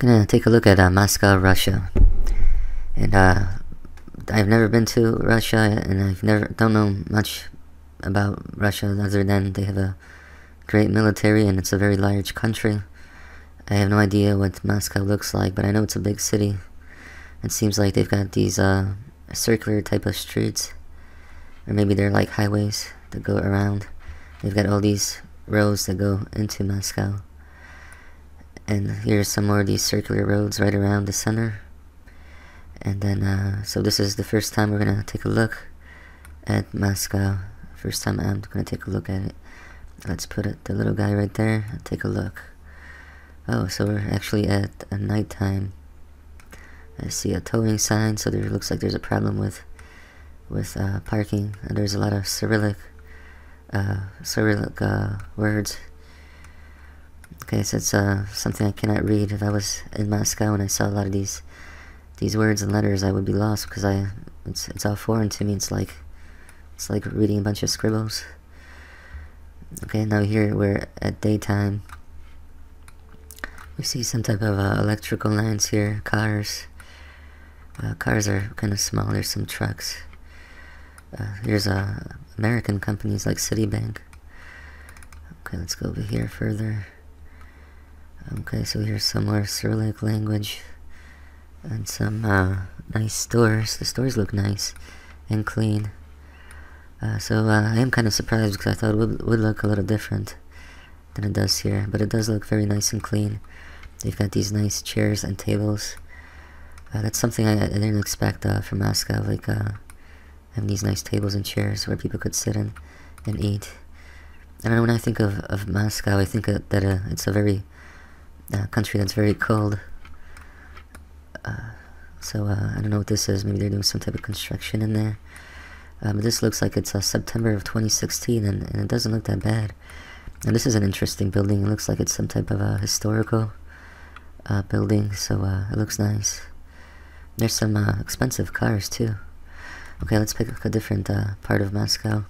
gonna take a look at Moscow, Russia. And I've never been to Russia, and don't know much about Russia other than they have a great military and it's a very large country. I have no idea what Moscow looks like, but I know it's a big city. It seems like they've got these circular type of streets, or maybe they're like highways that go around. They've got all these roads that go into Moscow. And here's some more of these circular roads right around the center. And then, so this is the first time we're gonna take a look at Moscow. First time I'm gonna take a look at it. Let's put it, the little guy right there, and take a look. Oh, so we're actually at a nighttime. I see a towing sign, so there looks like there's a problem with parking. And there's a lot of Cyrillic words. Okay, so it's something I cannot read. If I was in Moscow and I saw a lot of these words and letters, I would be lost because it's all foreign to me. It's like reading a bunch of scribbles. Okay, now here we're at daytime. We see some type of electrical lines here, cars. Cars are kind of small. There's some trucks. Here's American companies like Citibank. Okay, let's go over here further. Okay, so here's some more Cyrillic language. And some nice stores. The stores look nice and clean. So I am kind of surprised because I thought it would look a little different than it does here. But it does look very nice and clean. They've got these nice chairs and tables. That's something I didn't expect from Moscow. Like having these nice tables and chairs where people could sit in and eat. And when I think of Moscow, I think that it's a very country that's very cold. So I don't know what this is. Maybe they're doing some type of construction in there. But this looks like it's September of 2016, and it doesn't look that bad. And this is an interesting building. It looks like it's some type of a historical building, so it looks nice. There's some expensive cars too. Okay, let's pick a different part of Moscow.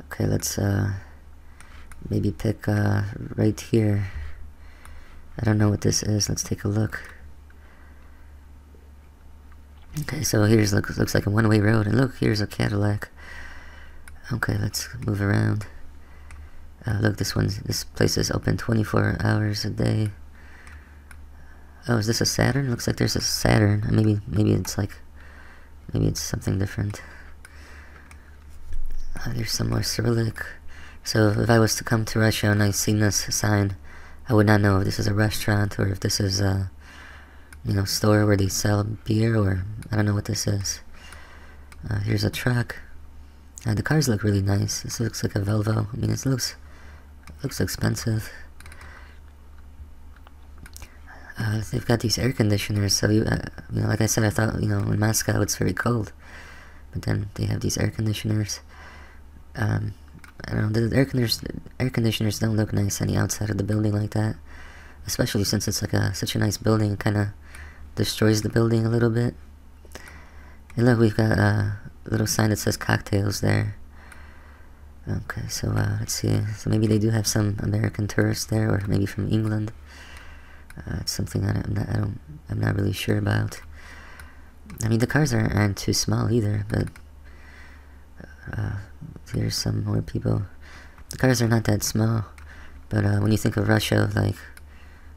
Okay, let's maybe pick right here. I don't know what this is. Let's take a look. Okay, so here's looks like a one-way road, and look, here's a Cadillac. Okay, let's move around. Look, this place is open 24 hours a day. Oh, is this a Saturn? Looks like there's a Saturn. Maybe it's something different. There's some more Cyrillic. So if I was to come to Russia and I seen this sign, I would not know if this is a restaurant or if this is a store where they sell beer, or I don't know what this is. Here's a truck. The cars look really nice. This looks like a Volvo. I mean, it looks expensive. They've got these air conditioners, so like I said, I thought in Moscow it's very cold, but then they have these air conditioners. I don't know, the air conditioners don't look nice on the outside of the building like that, especially since it's like such a nice building. It kind of destroys the building a little bit. And look, we've got a little sign that says cocktails there. Okay, so let's see. So maybe they do have some American tourists there, or maybe from England. It's something that I'm not really sure about. I mean, the cars aren't too small either, but here's some more people. The cars are not that small, but when you think of Russia, like,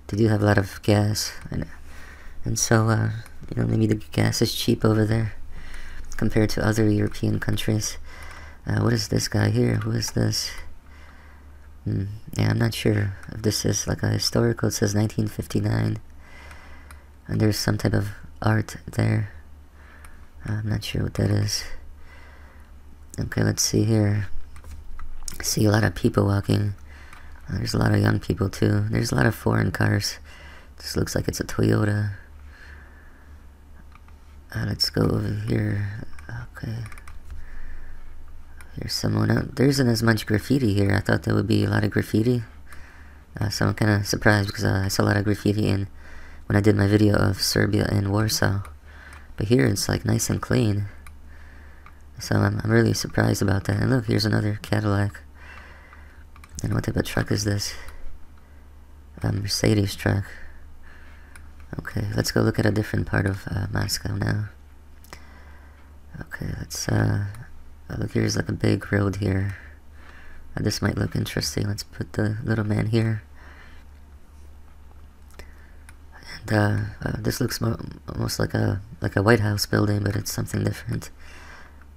they do have a lot of gas, and so maybe the gas is cheap over there compared to other European countries. What is this guy here? Who is this? Yeah, I'm not sure if this is like a historical. It says 1959, and there's some type of art there. I'm not sure what that is. Okay, let's see here. I see a lot of people walking. There's a lot of young people too. There's a lot of foreign cars. This looks like it's a Toyota. Let's go over here. Okay. There's someone out. There isn't as much graffiti here. I thought there would be a lot of graffiti. So I'm kind of surprised because I saw a lot of graffiti when I did my video of Serbia and Warsaw. But here it's like nice and clean. So I'm really surprised about that. And look, here's another Cadillac. And what type of truck is this? A Mercedes truck. Okay, let's go look at a different part of Moscow now. Okay, let's look, here's like a big road here. This might look interesting. Let's put the little man here. And this looks almost like a White House building, but it's something different.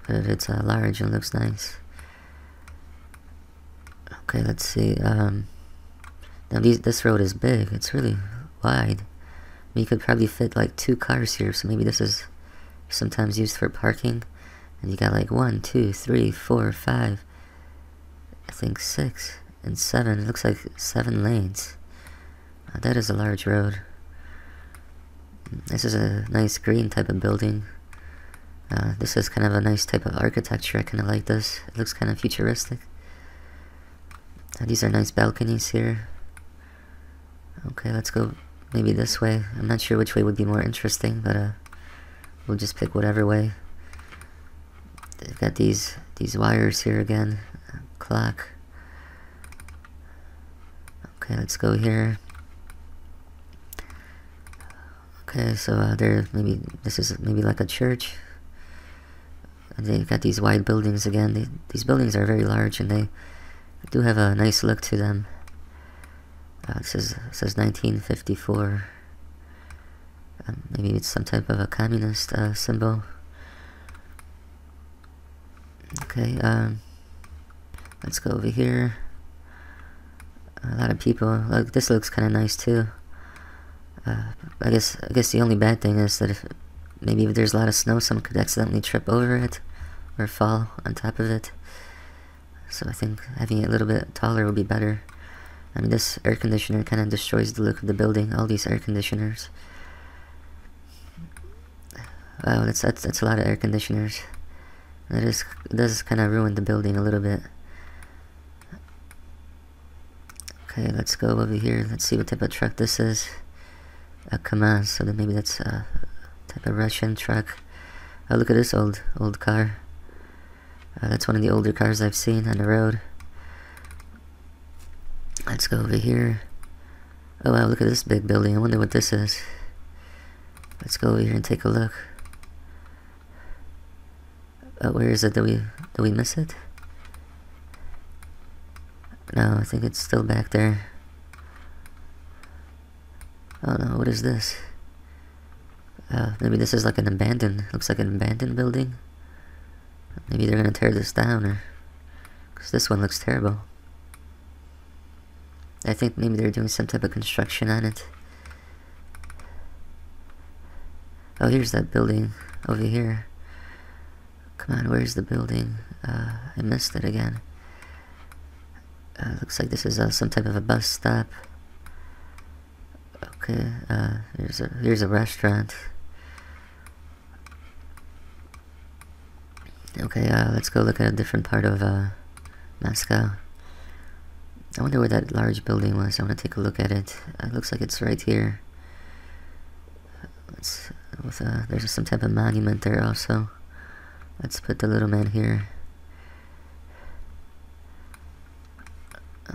But it's large and looks nice. Okay, let's see. Now this road is big. It's really wide. I mean, you could probably fit like 2 cars here. So maybe this is sometimes used for parking. And you got like 1, 2, 3, 4, 5. I think 6 and 7. It looks like 7 lanes. That is a large road. This is a nice green type of building. This is kind of a nice type of architecture. I kind of like this. It looks kind of futuristic. These are nice balconies here. Okay, let's go maybe this way. I'm not sure which way would be more interesting, but we'll just pick whatever way. They've got these wires here again. Clock. Okay, let's go here. Okay, so this is maybe like a church. And they've got these wide buildings again. These buildings are very large, and they do have a nice look to them. It says 1954. Maybe it's some type of a communist symbol. Okay, let's go over here. A lot of people. Like, this looks kind of nice too. I guess the only bad thing is that if there's a lot of snow, someone could accidentally trip over it or fall on top of it. So I think having it a little bit taller would be better. I mean, this air conditioner kind of destroys the look of the building. All these air conditioners. Wow, that's a lot of air conditioners. It does kind of ruin the building a little bit. Okay, let's go over here. Let's see what type of truck this is. A Kamaz. So then maybe that's a type of Russian truck. Oh, look at this old car. That's one of the older cars I've seen on the road. Let's go over here. Oh wow, look at this big building. I wonder what this is. Let's go over here and take a look. Where is it? Did we miss it? No, I think it's still back there. Oh no, what is this? Maybe this is like an abandoned, looks like an abandoned building. Maybe they're gonna tear this down, or because this one looks terrible. I think maybe they're doing some type of construction on it. Oh, here's that building over here. Come on, where's the building? I missed it again. Looks like this is some type of a bus stop. Okay, here's a restaurant. Okay, let's go look at a different part of Moscow. I wonder where that large building was. I want to take a look at it. It looks like it's right here. There's some type of monument there also. Let's put the little man here.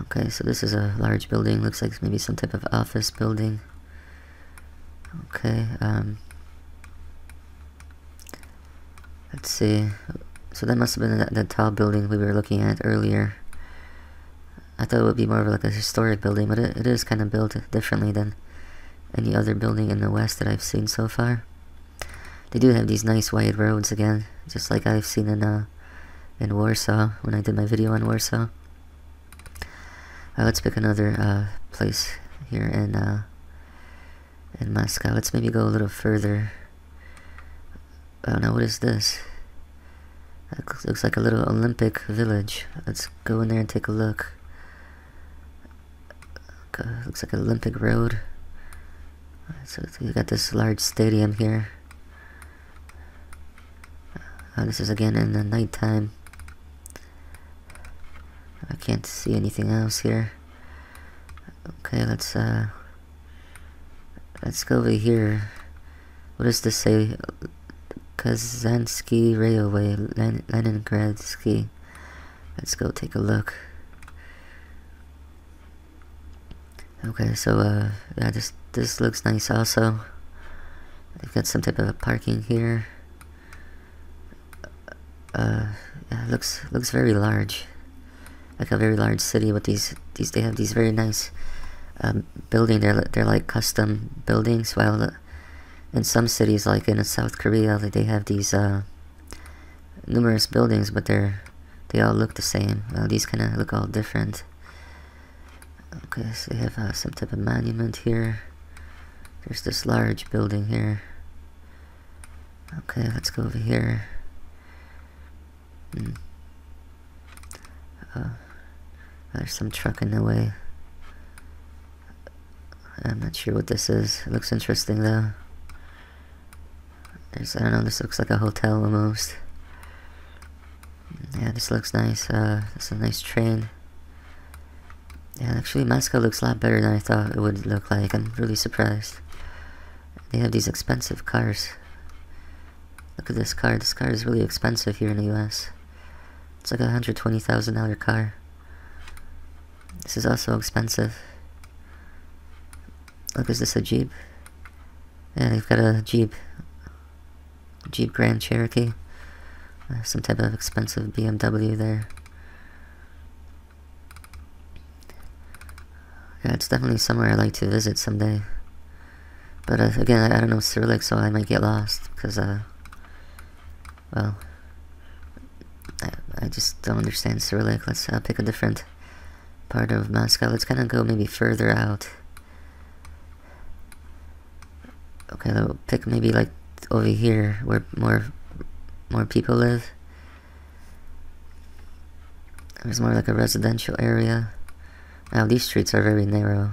Okay, so this is a large building. Looks like maybe some type of office building. Okay, let's see. So that must have been that tall building we were looking at earlier. I thought it would be more of like a historic building, but it is kind of built differently than any other building in the West that I've seen so far. They do have these nice wide roads again, just like I've seen in Warsaw when I did my video on Warsaw. Let's pick another place here in Moscow. Let's maybe go a little further. Oh no, what is this? That looks like a little Olympic village. Let's go in there and take a look. Okay, looks like an Olympic road. So you got this large stadium here. This is again in the nighttime. I can't see anything else here. Okay, let's go over here. What does this say? Kazansky Railway, Leningradsky. Let's go take a look. Okay, so yeah, this looks nice also. They've got some type of a parking here. Yeah, it looks very large, like a very large city. With these they have these very nice building. They're like custom buildings. While in some cities, like in South Korea, they have these numerous buildings, but they all look the same. Well, these kind of look all different. Okay, so they have some type of monument here. There's this large building here. Okay, let's go over here. There's some truck in the way. I'm not sure what this is. It looks interesting though. I don't know, this looks like a hotel almost. Yeah, this looks nice. This is a nice train. Yeah, actually Moscow looks a lot better than I thought it would look like. I'm really surprised. They have these expensive cars. Look at this car. This car is really expensive here in the US. It's like a $120,000 car. This is also expensive. Look, is this a Jeep? Yeah, they've got a Jeep. Jeep Grand Cherokee. Some type of expensive BMW there. Yeah, it's definitely somewhere I'd like to visit someday. But again, I don't know Cyrillic, so I might get lost. Because, well, I just don't understand Cyrillic. Let's pick a different part of Moscow. Let's kind of go maybe further out. Okay, we'll pick maybe like over here where more people live. There's more like a residential area. Now these streets are very narrow.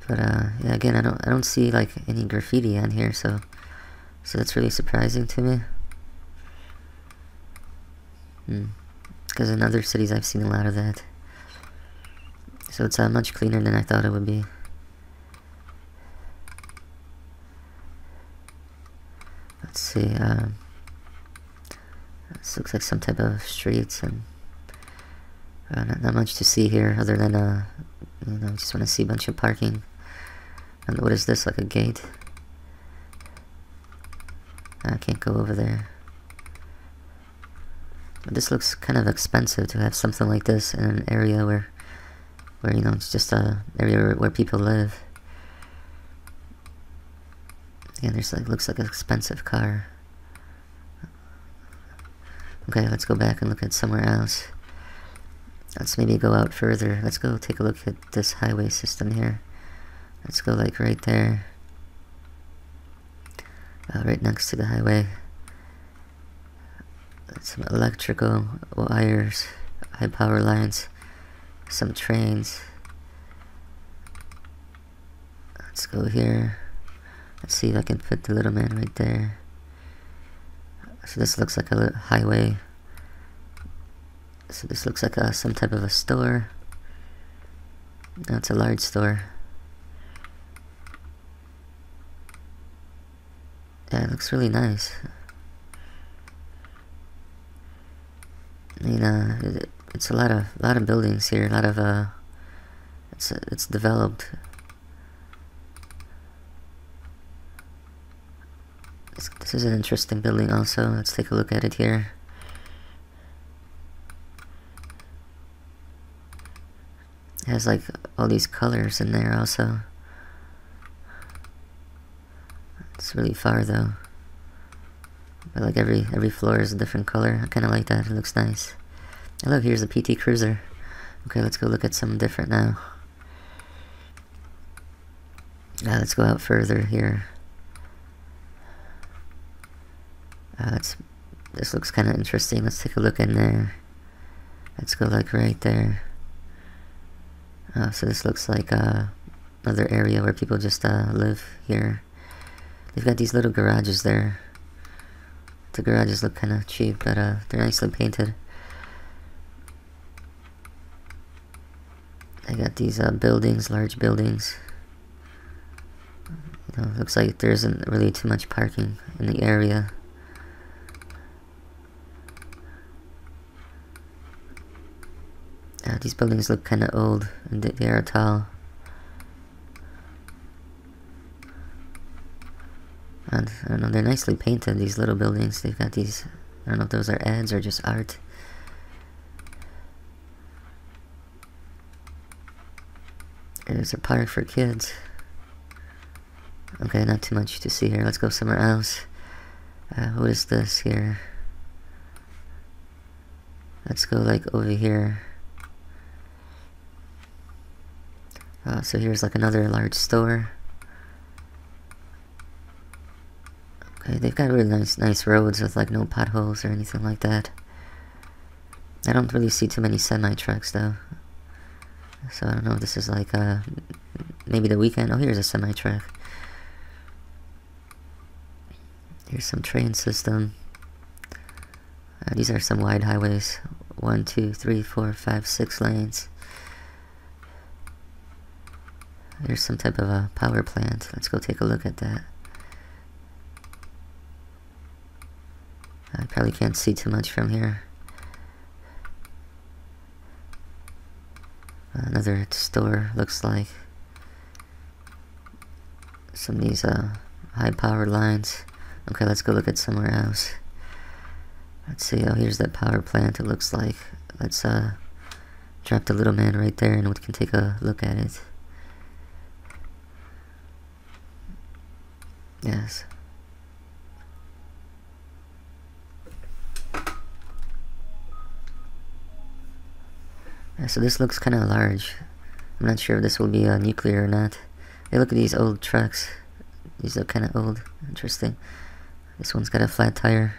But yeah, again, I don't see like any graffiti on here, so that's really surprising to me. Because in other cities I've seen a lot of that. So it's much cleaner than I thought it would be. Let's see, this looks like some type of streets, and not much to see here other than, you know, just want to see a bunch of parking. And what is this, like a gate? I can't go over there. But this looks kind of expensive to have something like this in an area where you know, it's just a area where people live. Again, there's like, looks like an expensive car. Okay, let's go back and look at somewhere else. Let's maybe go out further. Let's go take a look at this highway system here. Let's go like right there. Right next to the highway. Some electrical wires, high power lines, some trains. Let's go here. Let's see if I can fit the little man right there. So this looks like a highway. So this looks like some type of a store. No, it's a large store. Yeah, it looks really nice. I mean, it's a lot of buildings here. A lot of it's developed. This is an interesting building also. Let's take a look at it here. It has like all these colors in there also. It's really far though. But like every floor is a different color. I kind of like that. It looks nice. Oh, look, here's a PT Cruiser. Okay, let's go look at something different now. Let's go out further here. This looks kind of interesting. Let's take a look in there. Let's go like right there. So this looks like another area where people just live here. They've got these little garages there. The garages look kind of cheap, but they're nicely painted. I got these buildings, large buildings. You know, looks like there isn't really too much parking in the area. These buildings look kind of old, and they are tall. And I don't know, they're nicely painted, these little buildings. They've got these, I don't know if those are ads or just art. There's a park for kids. Okay, not too much to see here. Let's go somewhere else. What is this here? Let's go like over here. So here's like another large store. Okay, they've got really nice roads with like no potholes or anything like that. I don't really see too many semi-trucks though. So I don't know if this is like maybe the weekend. Oh, here's a semi-truck. Here's some train system. These are some wide highways. 1, 2, 3, 4, 5, 6 lanes. There's some type of a power plant. Let's go take a look at that. I probably can't see too much from here. Another store, looks like. Some of these high power lines. Okay, let's go look at somewhere else. Let's see, oh, here's that power plant, it looks like. Let's drop the little man right there and we can take a look at it. Yes. So this looks kind of large. I'm not sure if this will be nuclear or not. Hey, look at these old trucks. These look kind of old. Interesting. This one's got a flat tire.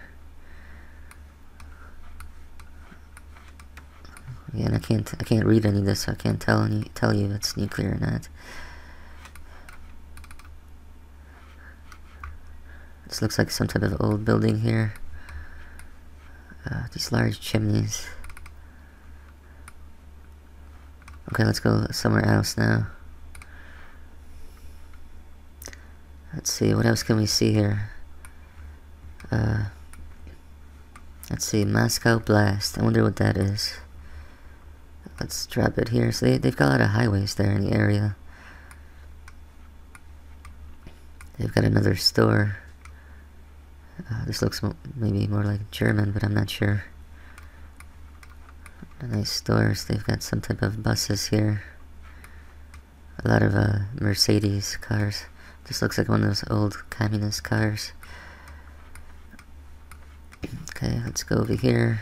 Yeah, and I can't read any of this, so I can't tell you if it's nuclear or not. This looks like some type of old building here. These large chimneys. Okay, let's go somewhere else now. Let's see, what else can we see here? Let's see, Moscow Blast. I wonder what that is. Let's drop it here. So they've got a lot of highways there in the area. They've got another store. This looks maybe more like German, but I'm not sure. Nice stores. They've got some type of buses here. A lot of Mercedes cars. This looks like one of those old communist cars. Okay, let's go over here.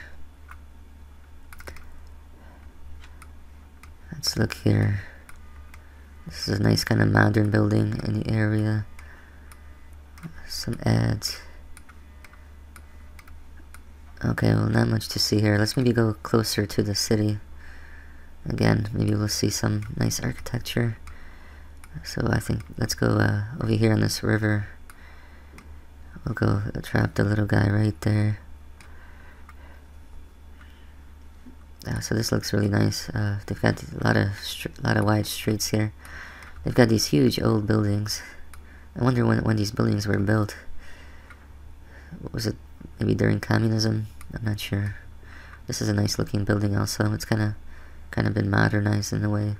Let's look here. This is a nice kind of modern building in the area. Some ads. Okay, well, not much to see here. Let's maybe go closer to the city. Again, maybe we'll see some nice architecture. So I think, let's go over here on this river. We'll go trap the little guy right there. So this looks really nice. They've got a lot of wide streets here. They've got these huge old buildings. I wonder when these buildings were built. Was it maybe during communism? I'm not sure. This is a nice looking building also. It's kind of been modernized in a way.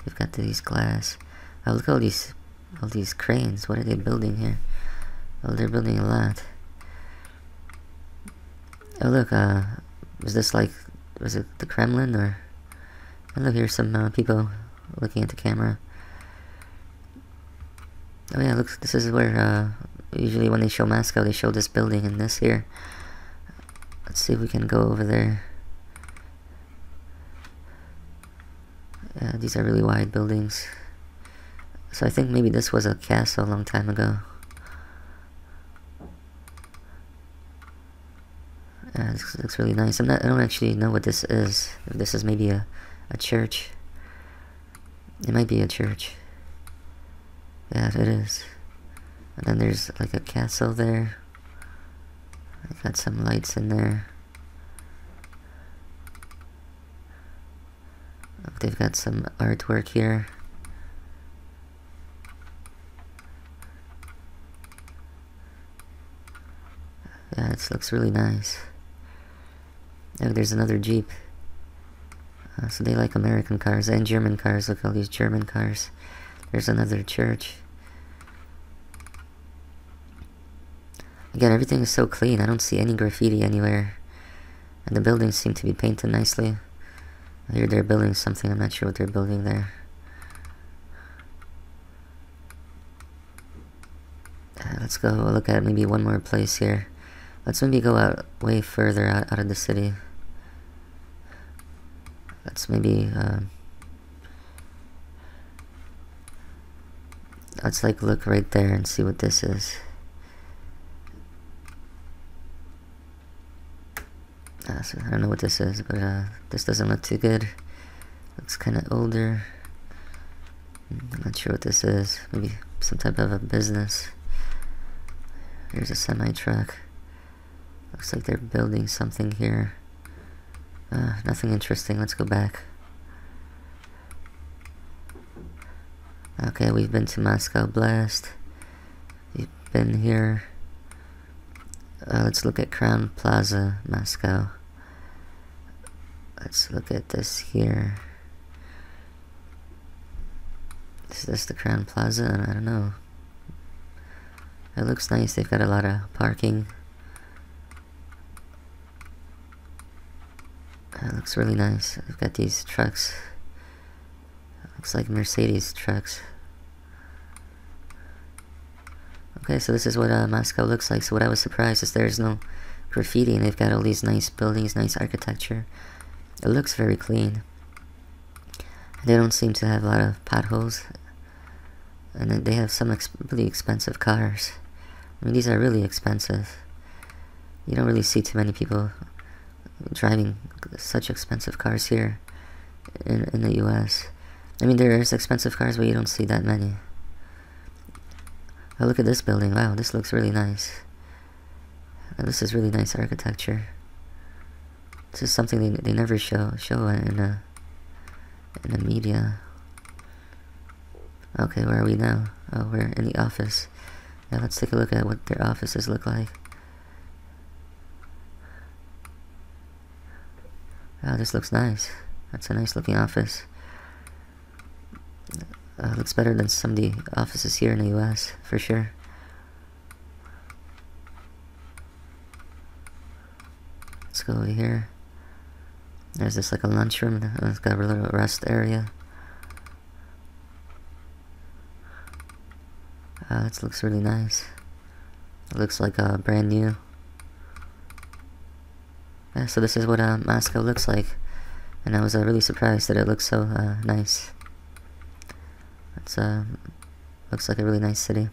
They've got these glass. Oh, look at all these cranes. What are they building here? Oh, they're building a lot. Oh look, was it the Kremlin or? Oh look, here's some people looking at the camera. Oh yeah, look, this is where usually when they show Moscow, they show this building and this here. Let's see if we can go over there. These are really wide buildings. So I think maybe this was a castle a long time ago. This looks really nice. I don't actually know what this is. If this is maybe a church. It might be a church. Yeah, it is. And then there's like a castle there. I got some lights in there. They've got some artwork here. Yeah, this looks really nice. Oh, there's another Jeep. So they like American cars and German cars. Look at all these German cars. There's another church. Again, everything is so clean. I don't see any graffiti anywhere. And the buildings seem to be painted nicely. I hear they're building something. I'm not sure what they're building there. Let's go look at maybe one more place here. Let's maybe go out way further out of the city. Let's maybe let's like look right there and see what this is. So I don't know what this is, but this doesn't look too good. Looks kind of older. I'm not sure what this is. Maybe some type of a business. Here's a semi-truck. Looks like they're building something here. Nothing interesting. Let's go back. Okay, we've been to Moscow Blast. We've been here. Let's look at Crown Plaza, Moscow. Let's look at this here. Is this the Crown Plaza? I don't know. It looks nice. They've got a lot of parking. It looks really nice. They've got these trucks. Looks like Mercedes trucks. Okay, so this is what Moscow looks like. So what I was surprised is there's no graffiti, and they've got all these nice buildings, nice architecture. It looks very clean. They don't seem to have a lot of potholes. And then they have some really expensive cars. I mean, these are really expensive. You don't really see too many people driving such expensive cars here in the US. I mean, there's expensive cars, but you don't see that many. Oh, look at this building. Wow, this looks really nice. This is really nice architecture. This is something they never show in the media. Okay, where are we now? Oh, we're in the office. Now let's take a look at what their offices look like. Oh, this looks nice. That's a nice looking office. Looks better than some of the offices here in the US, for sure. Let's go over here. There's this like a lunchroom. It's got a little rest area. This looks really nice. It looks like brand new. Yeah, so this is what Moscow looks like. And I was really surprised that it looks so nice. It's looks like a really nice city.